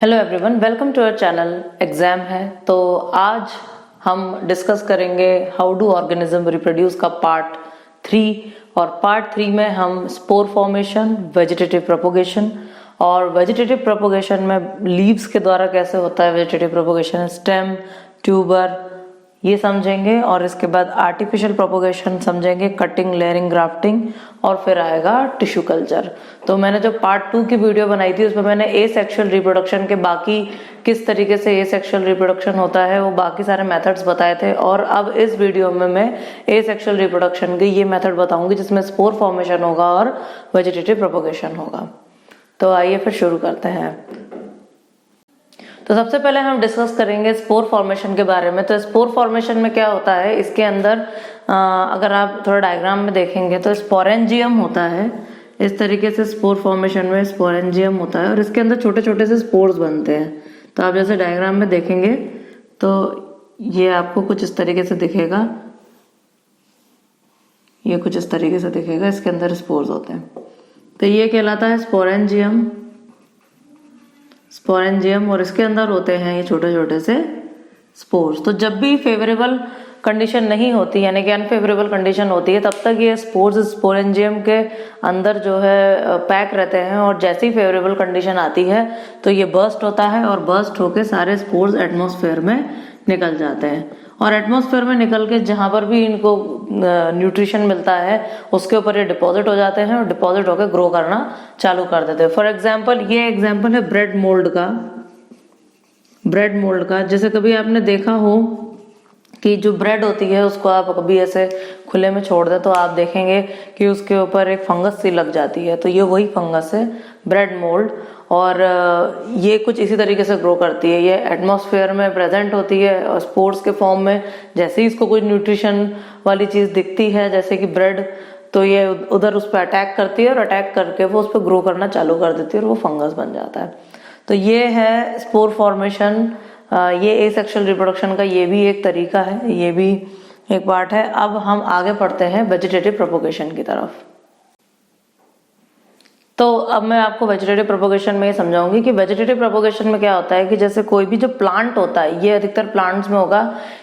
Hello everyone, welcome to our channel. Exam है तो आज हम डिस्कस करेंगे हाउ डू ऑर्गेनिज्म रिप्रोड्यूस का पार्ट 3। और पार्ट 3 में हम स्पोर फॉर्मेशन, वेजिटेटिव प्रोपोगेशन और वेजिटेटिव प्रोपोगेशन में लीव्स के द्वारा कैसे होता है वेजिटेटिव प्रोपोगेशन, स्टेम, ट्यूबर, ये समझेंगे। और इसके बाद आर्टिफिशियल प्रोपोगेशन समझेंगे, कटिंग, लेयरिंग, ग्राफ्टिंग, और फिर आएगा टिश्यू कल्चर। तो मैंने जो पार्ट 2 की वीडियो बनाई थी उसमें मैंने ए सेक्शुअल रिप्रोडक्शन के बाकी किस तरीके से ए सेक्शुअल रिप्रोडक्शन होता है वो बाकी सारे मेथड्स बताए थे। और अब इस वीडियो में मैं ए सेक्शुअल रिप्रोडक्शन के ये मेथड बताऊंगी जिसमें स्पोर फॉर्मेशन होगा और वेजिटेटिव प्रोपोगेशन होगा। तो आइए फिर शुरू करते हैं। तो सबसे पहले हम डिस्कस करेंगे स्पोर फॉर्मेशन के बारे में। तो स्पोर फॉर्मेशन में क्या होता है, इसके अंदर अगर आप थोड़ा डायग्राम में देखेंगे तो स्पोरेंजियम होता है। इस तरीके से स्पोर फॉर्मेशन में स्पोरेंजियम होता है और इसके अंदर छोटे छोटे से स्पोर्स बनते हैं। तो आप जैसे डायग्राम में देखेंगे तो ये आपको कुछ इस तरीके से दिखेगा, ये कुछ इस तरीके से दिखेगा, इसके अंदर स्पोर्स होते हैं। तो ये कहलाता है स्पोरेंजियम। स्पोरेंजियम और इसके अंदर होते हैं ये छोटे छोटे से स्पोर्स। तो जब भी फेवरेबल कंडीशन नहीं होती यानी कि अनफेवरेबल कंडीशन होती है तब तक ये स्पोर्स स्पोरेंजियम के अंदर जो है पैक रहते हैं, और जैसे ही फेवरेबल कंडीशन आती है तो ये बर्स्ट होता है और बर्स्ट होके सारे स्पोर्स एटमॉस्फेयर में निकल जाते हैं। और एटमॉस्फेयर में निकल के जहां पर भी इनको न्यूट्रिशन मिलता है उसके ऊपर ये डिपॉजिट हो जाते हैं और डिपॉजिट होकर ग्रो करना चालू कर देते हैं। फॉर एग्जांपल ये एग्जांपल है ब्रेड मोल्ड का। ब्रेड मोल्ड का जैसे कभी आपने देखा हो कि जो ब्रेड होती है उसको आप कभी ऐसे खुले में छोड़ दे तो आप देखेंगे कि उसके ऊपर एक फंगस सी लग जाती है। तो ये वही फंगस है, ब्रेड मोल्ड। और ये कुछ इसी तरीके से ग्रो करती है। ये एटमॉस्फेयर में प्रेजेंट होती है और स्पोर्स के फॉर्म में। जैसे ही इसको कोई न्यूट्रिशन वाली चीज दिखती है जैसे कि ब्रेड, तो ये उधर उस पर अटैक करती है और अटैक करके वो उस पर ग्रो करना चालू कर देती है और वो फंगस बन जाता है। तो ये है स्पोर फॉर्मेशन। ये एसेक्सुअल रिप्रोडक्शन का ये भी एक तरीका है, ये भी एक पार्ट है। अब हम आगे पढ़ते हैं वेजिटेटिव प्रोपोगेशन की तरफ। तो अब मैं आपको वेजिटेटिव प्रोपोगेशन में ये समझाऊंगी कि वेजिटेटिव प्रोपोगेशन में क्या होता है कि जैसे कोई भी जो प्लांट होता है, ये अधिकतर प्लांट्स में होगा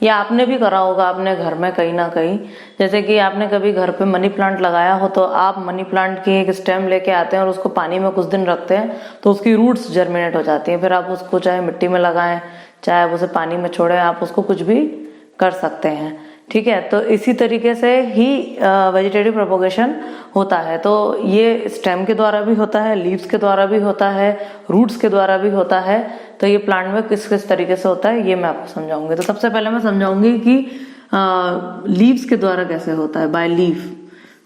या आपने भी करा होगा अपने घर में कहीं ना कहीं। जैसे कि आपने कभी घर पे मनी प्लांट लगाया हो तो आप मनी प्लांट की एक स्टेम लेके आते हैं और उसको पानी में कुछ दिन रखते हैं तो उसकी रूट्स जर्मिनेट हो जाती हैं। फिर आप उसको चाहे मिट्टी में लगाएं चाहे आप उसे पानी में छोड़ें, आप उसको कुछ भी कर सकते हैं। ठीक है, तो इसी तरीके से ही वेजिटेटिव प्रोपोगेशन होता है। तो ये स्टेम के द्वारा भी होता है, लीव्स के द्वारा भी होता है, रूट्स के द्वारा भी होता है। तो ये प्लांट में किस किस तरीके से होता है ये मैं आपको समझाऊंगी। तो सबसे पहले मैं समझाऊंगी कि लीव्स के द्वारा कैसे होता है, बाय लीफ।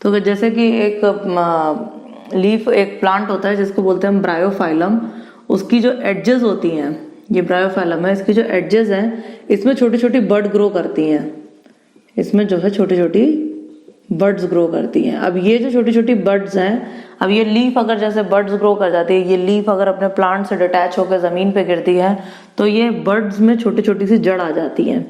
तो जैसे कि एक लीफ एक प्लांट होता है जिसको बोलते हैं हम ब्रायोफाइलम। उसकी जो एडजेस होती हैं, ये ब्रायोफाइलम है, इसकी जो एडजेस हैं इसमें छोटी छोटी बड ग्रो करती हैं। इसमें जो है छोटी छोटी बर्ड्स ग्रो करती हैं। अब ये जो छोटी छोटी बर्ड्स हैं, अब ये लीफ अगर जैसे बर्ड्स ग्रो कर जाती है, ये लीफ अगर अपने प्लांट से डिटैच होकर जमीन पे गिरती है तो ये बर्ड्स में छोटी छोटी सी जड़ आ जाती है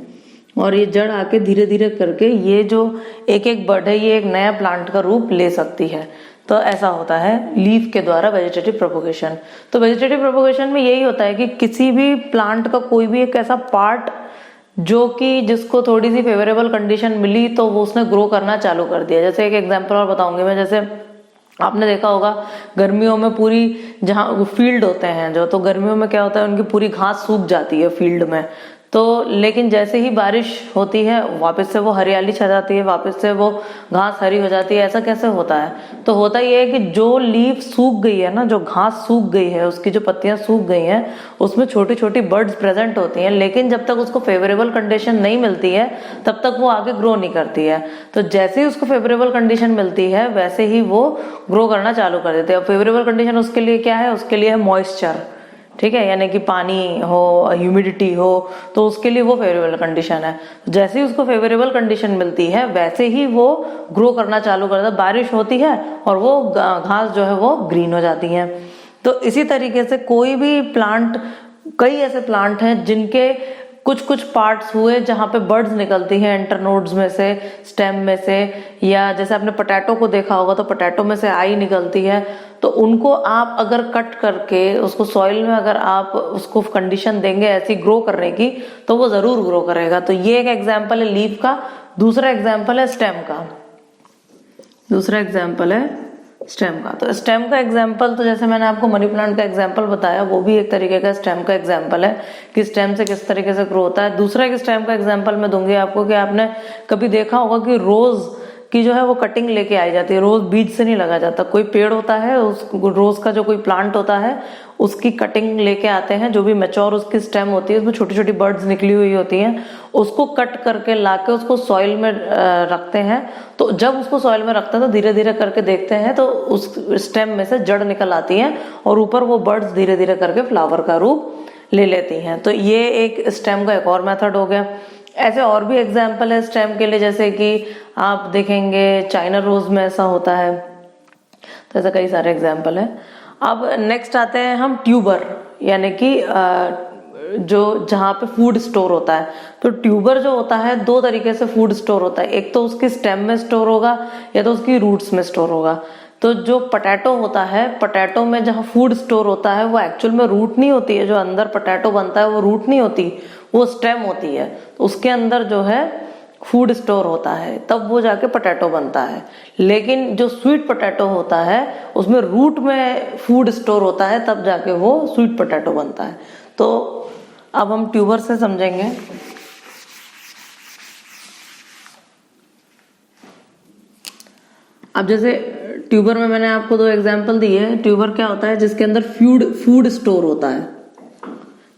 और ये जड़ आके धीरे धीरे करके ये जो एक एक बर्ड है ये एक नया प्लांट का रूप ले सकती है। तो ऐसा होता है लीफ के द्वारा वेजिटेटिव प्रोपोगेशन। तो वेजिटेटिव प्रोपोगेशन में यही होता है कि किसी भी प्लांट का कोई भी एक ऐसा पार्ट जो कि जिसको थोड़ी सी फेवरेबल कंडीशन मिली तो वो उसने ग्रो करना चालू कर दिया। जैसे एक एग्जांपल और बताऊंगी मैं। जैसे आपने देखा होगा गर्मियों में पूरी जहाँ फील्ड होते हैं जो, तो गर्मियों में क्या होता है उनकी पूरी घास सूख जाती है फील्ड में। तो लेकिन जैसे ही बारिश होती है वापस से वो हरियाली छा जाती है, वापस से वो घास हरी हो जाती है। ऐसा कैसे होता है? तो होता ये है कि जो लीफ सूख गई है ना, जो घास सूख गई है, उसकी जो पत्तियां सूख गई हैं उसमें छोटी छोटी बर्ड्स प्रेजेंट होती हैं, लेकिन जब तक उसको फेवरेबल कंडीशन नहीं मिलती है तब तक वो आगे ग्रो नहीं करती है। तो जैसे ही उसको फेवरेबल कंडीशन मिलती है वैसे ही वो ग्रो करना चालू कर देते हैं। फेवरेबल कंडीशन उसके लिए क्या है? उसके लिए है मॉइस्चर। ठीक है, यानी कि पानी हो, ह्यूमिडिटी हो, तो उसके लिए वो फेवरेबल कंडीशन है। जैसे ही उसको फेवरेबल कंडीशन मिलती है वैसे ही वो ग्रो करना चालू करता है। बारिश होती है और वो घास जो है वो ग्रीन हो जाती है। तो इसी तरीके से कोई भी प्लांट, कई ऐसे प्लांट हैं जिनके कुछ कुछ पार्ट्स हुए जहाँ पे बर्ड्स निकलती हैं इंटरनोड्स में से, स्टेम में से, या जैसे आपने पोटैटो को देखा होगा तो पोटैटो में से आई निकलती है, तो उनको आप अगर कट करके उसको सॉइल में अगर आप उसको कंडीशन देंगे ऐसी ग्रो करने की तो वो जरूर ग्रो करेगा। तो ये एक एग्जाम्पल है लीफ का। दूसरा एग्जाम्पल है स्टेम का, दूसरा एग्जाम्पल है स्टेम का। तो स्टेम का एग्जाम्पल तो जैसे मैंने आपको मनी प्लांट का एग्जाम्पल बताया, वो भी एक तरीके का स्टेम का एग्जाम्पल है कि स्टेम से किस तरीके से ग्रो होता है। दूसरा एक स्टेम का एग्जाम्पल मैं दूंगी आपको कि आपने कभी देखा होगा कि रोज की जो है वो कटिंग लेके आई जाती है। रोज बीज से नहीं लगा जाता, कोई पेड़ होता है उस रोज का जो कोई प्लांट होता है उसकी कटिंग लेके आते हैं, जो भी मैच्योर उसकी स्टेम होती है उसमें छोटी छोटी बर्ड्स निकली हुई होती हैं, उसको कट करके लाके उसको सॉइल में रखते हैं। तो जब उसको सॉइल में रखते हैं तो धीरे धीरे करके देखते हैं तो उस स्टेम में से जड़ निकल आती है और ऊपर वो बर्ड्स धीरे धीरे करके फ्लावर का रूप ले लेती हैं। तो ये एक स्टेम का एक और मेथड हो गया। ऐसे और भी एग्जाम्पल है स्टेम के लिए, जैसे कि आप देखेंगे चाइना रोज में ऐसा होता है, तो ऐसा कई सारे एग्जाम्पल है। अब नेक्स्ट आते हैं हम ट्यूबर, यानी कि जो जहाँ पे फूड स्टोर होता है। तो ट्यूबर जो होता है दो तरीके से फूड स्टोर होता है, एक तो उसकी स्टेम में स्टोर होगा या तो उसकी रूट्स में स्टोर होगा। तो जो पोटैटो होता है, पोटैटो में जहाँ फूड स्टोर होता है वो एक्चुअल में रूट नहीं होती है, जो अंदर पोटैटो बनता है वो रूट नहीं होती, वो स्टेम होती है। तो उसके अंदर जो है फूड स्टोर होता है, तब वो जाके पोटैटो बनता है। लेकिन जो स्वीट पोटैटो होता है उसमें रूट में फूड स्टोर होता है, तब जाके वो स्वीट पोटैटो बनता है। तो अब हम ट्यूबर से समझेंगे। अब जैसे ट्यूबर में मैंने आपको दो एग्जांपल दिए। ट्यूबर क्या होता है, जिसके अंदर फूड स्टोर होता है।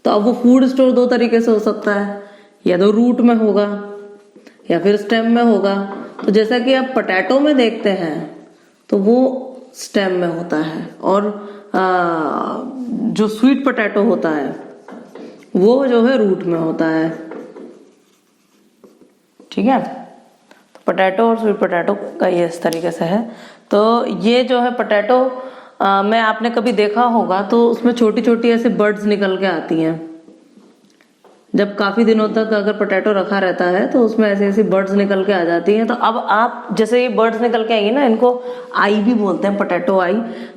तो अब वो फूड स्टोर दो तरीके से हो सकता है, या तो रूट में होगा या फिर स्टेम में होगा। तो जैसा कि आप पोटैटो में देखते हैं तो वो स्टेम में होता है, और जो स्वीट पोटैटो होता है वो जो है रूट में होता है। ठीक है, तो पोटैटो और स्वीट पोटैटो का ये इस तरीके से है। तो ये जो है पोटैटो में आपने कभी देखा होगा तो उसमें छोटी छोटी ऐसे बर्ड्स निकल के आती हैं। जब काफी दिनों तक अगर पोटैटो रखा रहता है तो उसमें ऐसे ऐसी बर्ड्स निकल के आ जाती हैं। तो अब आप जैसे ये बर्ड्स निकल के आएंगी ना, इनको आई भी बोलते हैं, पोटैटो आई।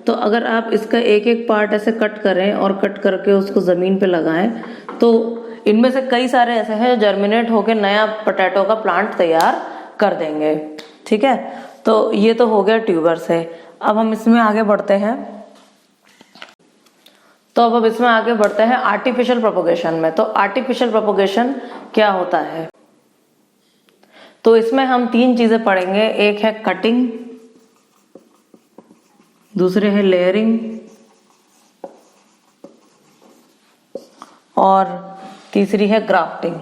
तो अगर आप इसका एक एक पार्ट ऐसे कट करें और कट करके उसको जमीन पे लगाएं तो इनमें से कई सारे ऐसे हैं जो जर्मिनेट होकर नया पोटैटो का प्लांट तैयार कर देंगे। ठीक है, तो ये तो हो गया ट्यूबर से। अब हम इसमें आगे बढ़ते हैं। तो अब इसमें आगे बढ़ते हैं आर्टिफिशियल प्रोपगेशन में। तो आर्टिफिशियल प्रोपगेशन क्या होता है, तो इसमें हम तीन चीजें पढ़ेंगे। एक है कटिंग, दूसरे है लेयरिंग, और तीसरी है ग्राफ्टिंग।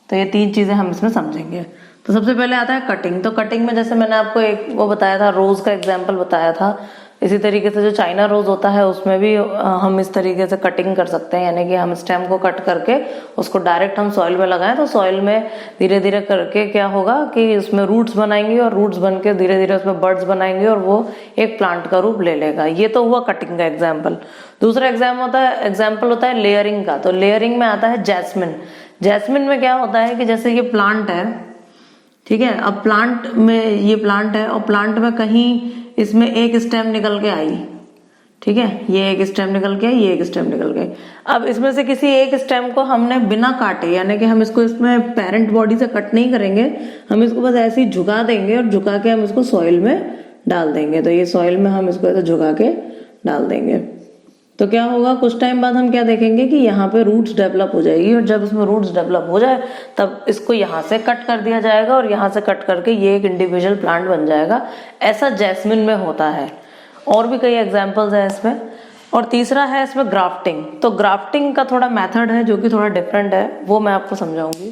तो ये तीन चीजें हम इसमें समझेंगे। तो सबसे पहले आता है कटिंग। तो कटिंग में जैसे मैंने आपको एक वो बताया था, रोज का एग्जाम्पल बताया था, इसी तरीके से जो चाइना रोज होता है उसमें भी हम इस तरीके से कटिंग कर सकते हैं, यानी कि हम स्टेम को कट करके उसको डायरेक्ट हम सॉइल में लगाएं तो सॉइल में धीरे धीरे करके क्या होगा कि उसमें रूट्स बनाएंगे और रूट्स बन के धीरे धीरे उसमें बर्ड्स बनाएंगे और वो एक प्लांट का रूप ले लेगा। ये तो हुआ कटिंग का एग्जाम्पल। दूसरा एग्जाम्पल होता है लेयरिंग का। तो लेयरिंग में आता है जैस्मिन। जैस्मिन में क्या होता है कि जैसे ये प्लांट है, ठीक है, अब प्लांट में ये प्लांट है और प्लांट में कहीं इसमें एक स्टेम निकल के आई, ठीक है, ये एक स्टेम निकल के आई, ये एक स्टेम निकल गई। अब इसमें से किसी एक स्टेम को हमने बिना काटे, यानी कि हम इसको इसमें पेरेंट बॉडी से कट नहीं करेंगे, हम इसको बस ऐसे ही झुका देंगे और झुका के हम इसको सॉइल में डाल देंगे। तो ये सॉइल में हम इसको ऐसे झुका के डाल देंगे तो क्या होगा, कुछ टाइम बाद हम क्या देखेंगे कि यहाँ पे रूट्स डेवलप हो जाएगी, और जब इसमें रूट्स डेवलप हो जाए तब इसको यहाँ से कट कर दिया जाएगा और यहाँ से कट करके ये एक इंडिविजुअल प्लांट बन जाएगा। ऐसा जैस्मिन में होता है। और भी कई एग्जांपल्स हैं इसमें। और तीसरा है इसमें ग्राफ्टिंग। तो ग्राफ्टिंग का थोड़ा मेथड है जो कि थोड़ा डिफरेंट है, वो मैं आपको समझाऊंगी।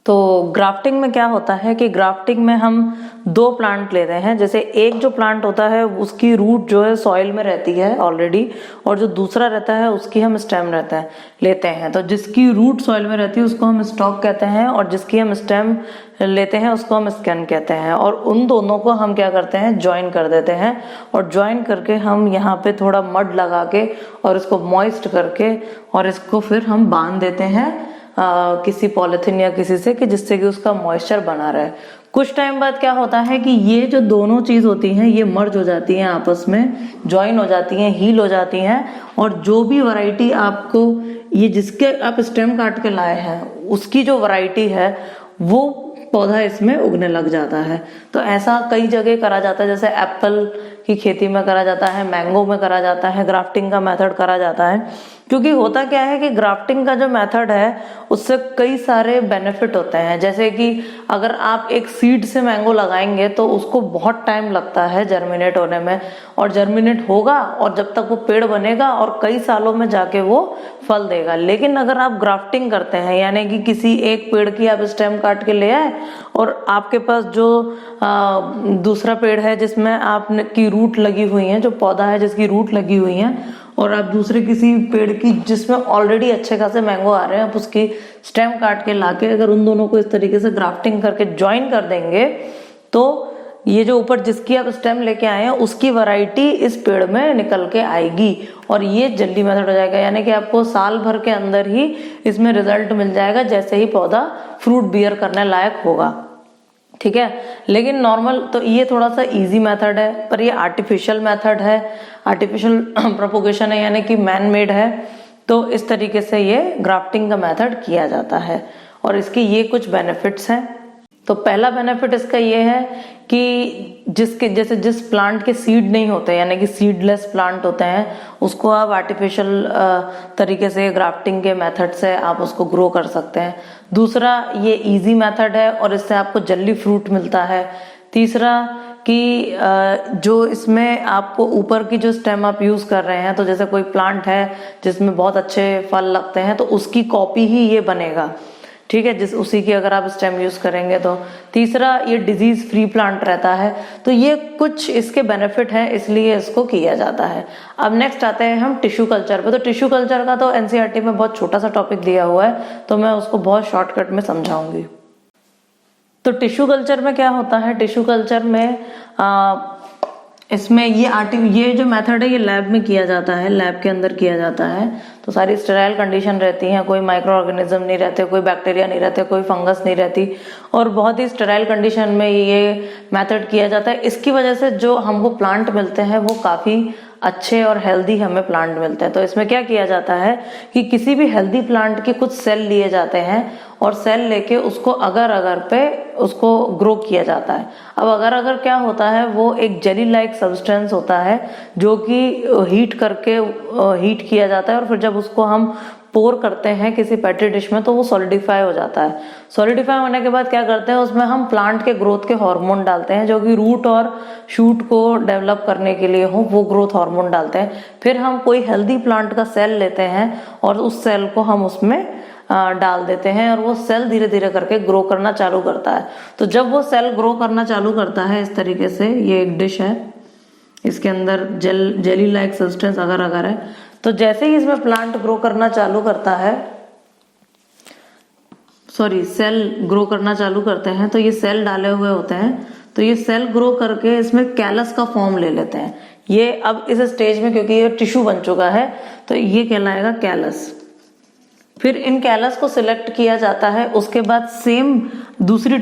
तो ग्राफ्टिंग में क्या होता है कि ग्राफ्टिंग में हम दो प्लांट लेते हैं। जैसे एक जो प्लांट होता है उसकी रूट जो है सॉइल में रहती है ऑलरेडी, और जो दूसरा रहता है उसकी हम स्टेम लेते हैं। तो जिसकी रूट सॉइल में रहती है उसको हम स्टॉक कहते हैं, और जिसकी हम स्टेम लेते हैं उसको हम स्कैन कहते हैं। और उन दोनों को हम क्या करते हैं, ज्वाइन कर देते हैं, और ज्वाइन करके हम यहाँ पे थोड़ा मड लगा के और इसको मॉइस्ट करके और इसको फिर हम बांध देते हैं किसी पॉलिथीन या किसी से, कि जिससे कि उसका मॉइस्चर बना रहे। कुछ टाइम बाद क्या होता है कि ये जो दोनों चीज होती हैं ये मर्ज हो जाती हैं, आपस में ज्वाइन हो जाती हैं, हील हो जाती हैं, और जो भी वैरायटी आपको ये जिसके आप स्टेम काट के लाए हैं उसकी जो वैरायटी है वो पौधा इसमें उगने लग जाता है। तो ऐसा कई जगह करा जाता है, जैसे एप्पल की खेती में करा जाता है, मैंगो में करा जाता है, ग्राफ्टिंग का मेथड करा जाता है। क्योंकि होता क्या है कि ग्राफ्टिंग का जो मेथड है उससे कई सारे बेनिफिट होते हैं। जैसे कि अगर आप एक सीड से मैंगो लगाएंगे तो उसको बहुत टाइम लगता है जर्मिनेट होने में, और जर्मिनेट होगा और जब तक वो पेड़ बनेगा और कई सालों में जाके वो फल देगा। लेकिन अगर आप ग्राफ्टिंग करते हैं, यानी कि किसी एक पेड़ की आप स्टेम काट के ले आए और आपके पास जो दूसरा पेड़ है जिसमें आपने की रूट लगी हुई है, जो पौधा है जिसकी रूट लगी हुई है, और आप दूसरे किसी पेड़ की जिसमें ऑलरेडी अच्छे खासे मैंगो आ रहे हैं, आप उसकी स्टेम काट के लाके अगर उन दोनों को इस तरीके से ग्राफ्टिंग करके ज्वाइन कर देंगे तो ये जो ऊपर जिसकी आप स्टेम लेके आए हैं उसकी वैरायटी इस पेड़ में निकल के आएगी, और ये जल्दी मेथड हो जाएगा। यानी कि आपको साल भर के अंदर ही इसमें रिजल्ट मिल जाएगा जैसे ही पौधा फ्रूट बियर करने लायक होगा। ठीक है, लेकिन नॉर्मल तो ये थोड़ा सा इजी मेथड है, पर ये आर्टिफिशियल मेथड है, आर्टिफिशियल प्रोपोगेशन है, यानी कि मैन मेड है। तो इस तरीके से ये ग्राफ्टिंग का मेथड किया जाता है, और इसके ये कुछ बेनिफिट्स हैं। तो पहला बेनिफिट इसका ये है कि जिस प्लांट के सीड नहीं होते, यानी कि सीडलेस प्लांट होते हैं, उसको आप आर्टिफिशियल तरीके से ग्राफ्टिंग के मेथड से आप उसको ग्रो कर सकते हैं। दूसरा, ये इजी मेथड है और इससे आपको जल्दी फ्रूट मिलता है। तीसरा कि जो इसमें आपको ऊपर की जो स्टेम आप यूज कर रहे हैं, तो जैसे कोई प्लांट है जिसमें बहुत अच्छे फल लगते हैं तो उसकी कॉपी ही ये बनेगा। ठीक है, उसी की अगर आप स्टेम यूज करेंगे तो। तीसरा, ये डिजीज फ्री प्लांट रहता है। तो ये कुछ इसके बेनिफिट है, इसलिए इसको किया जाता है। अब नेक्स्ट आते हैं हम टिश्यू कल्चर पे। तो टिश्यू कल्चर का तो एनसीईआरटी में बहुत छोटा सा टॉपिक दिया हुआ है, तो मैं उसको बहुत शॉर्टकट में समझाऊंगी। तो टिश्यू कल्चर में क्या होता है, टिश्यू कल्चर में इसमें ये जो मेथड है ये लैब में किया जाता है, लैब के अंदर किया जाता है। तो सारी स्टेराइल कंडीशन रहती हैं, कोई माइक्रो ऑर्गेनिज्म नहीं रहते, कोई बैक्टीरिया नहीं रहते, कोई फंगस नहीं रहती, और बहुत ही स्टेराइल कंडीशन में ये मेथड किया जाता है। इसकी वजह से जो हमको प्लांट मिलते हैं वो काफी अच्छे और हेल्दी हमें प्लांट मिलते हैं। तो इसमें क्या किया जाता है कि किसी भी हेल्दी प्लांट के कुछ सेल लिए जाते हैं और सेल लेके उसको अगर अगर पे उसको ग्रो किया जाता है। अब अगर अगर क्या होता है, वो एक जेली लाइक सब्सटेंस होता है जो कि हीट करके हीट किया जाता है, और फिर जब उसको हम पोर करते हैं किसी पेट्री डिश में तो वो सॉलिडिफाई हो जाता है। सॉलिडिफाई होने के बाद क्या करते हैं, उसमें हम प्लांट के ग्रोथ के हार्मोन डालते हैं, जो कि रूट और शूट को डेवलप करने के लिए हो, वो ग्रोथ हार्मोन डालते हैं। फिर हम कोई हेल्दी प्लांट का सेल लेते हैं और उस सेल को हम उसमें डाल देते हैं, और वो सेल धीरे धीरे करके ग्रो करना चालू करता है। तो जब वो सेल ग्रो करना चालू करता है इस तरीके से, ये एक डिश है, इसके अंदर जेली लाइक सब्सटेंस अगर अगर है, तो जैसे ही इसमें प्लांट ग्रो करना चालू करता है, सेल ग्रो करना चालू करते हैं, तो ये सेल डाले हुए होते हैं, तो ये सेल ग्रो करके इसमें कैलस का फॉर्म ले लेते हैं। ये अब इस स्टेज में क्योंकि ये टिश्यू बन चुका है तो ये कहलाएगा कैलस। फिर इन कैलस को सिलेक्ट किया जाता है, उसके बाद सेम दूसरी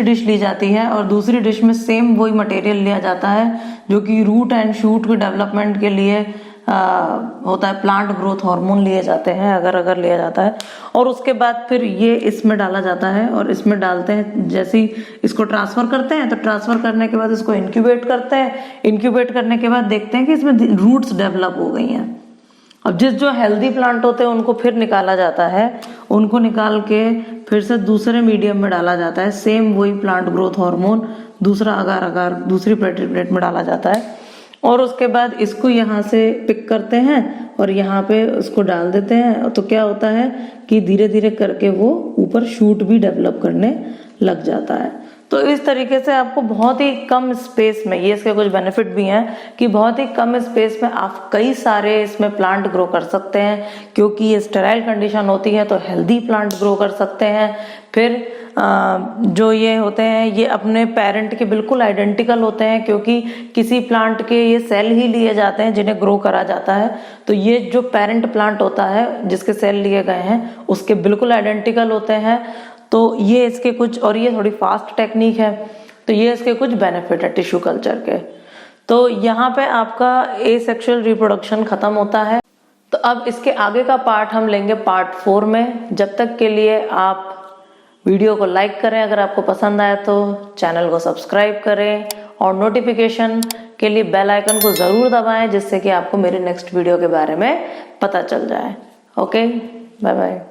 डिश ली जाती है, और दूसरी डिश में सेम वही मटेरियल लिया जाता है जो कि रूट एंड शूट के डेवलपमेंट के लिए होता है। प्लांट ग्रोथ हार्मोन लिए जाते हैं, अगर अगर लिया जाता है, और उसके बाद फिर ये इसमें डाला जाता है, और इसमें डालते हैं, जैसे ही इसको ट्रांसफर करते हैं तो ट्रांसफर करने के बाद इसको इंक्यूबेट करते हैं। इंक्यूबेट करने के बाद देखते हैं कि इसमें रूट्स डेवलप हो गई हैं। अब जो हेल्दी प्लांट होते हैं उनको फिर निकाला जाता है, उनको निकाल के फिर से दूसरे मीडियम में डाला जाता है, सेम वही प्लांट ग्रोथ हार्मोन दूसरा अगार अगार दूसरी प्लेट में डाला जाता है, और उसके बाद इसको यहाँ से पिक करते हैं और यहाँ पे उसको डाल देते हैं, तो क्या होता है कि धीरे धीरे करके वो ऊपर शूट भी डेवलप करने लग जाता है। तो इस तरीके से आपको बहुत ही कम स्पेस में, ये इसके कुछ बेनिफिट भी हैं कि बहुत ही कम स्पेस में आप कई सारे इसमें प्लांट ग्रो कर सकते हैं, क्योंकि ये स्टेराइल कंडीशन होती है तो हेल्दी प्लांट ग्रो कर सकते हैं। फिर जो ये होते हैं ये अपने पेरेंट के बिल्कुल आइडेंटिकल होते हैं, क्योंकि किसी प्लांट के ये सेल ही लिए जाते हैं जिन्हें ग्रो करा जाता है। तो ये जो पेरेंट प्लांट होता है जिसके सेल लिए गए हैं उसके बिल्कुल आइडेंटिकल होते हैं। तो ये इसके कुछ, और ये थोड़ी फास्ट टेक्निक है, तो ये इसके कुछ बेनिफिट है टिश्यू कल्चर के। तो यहाँ पे आपका एसेक्सुअल रिप्रोडक्शन खत्म होता है। तो अब इसके आगे का पार्ट हम लेंगे पार्ट 4 में। जब तक के लिए आप वीडियो को लाइक करें, अगर आपको पसंद आए तो चैनल को सब्सक्राइब करें और नोटिफिकेशन के लिए बेल आइकन को जरूर दबाएं, जिससे कि आपको मेरे नेक्स्ट वीडियो के बारे में पता चल जाए। Okay, bye bye.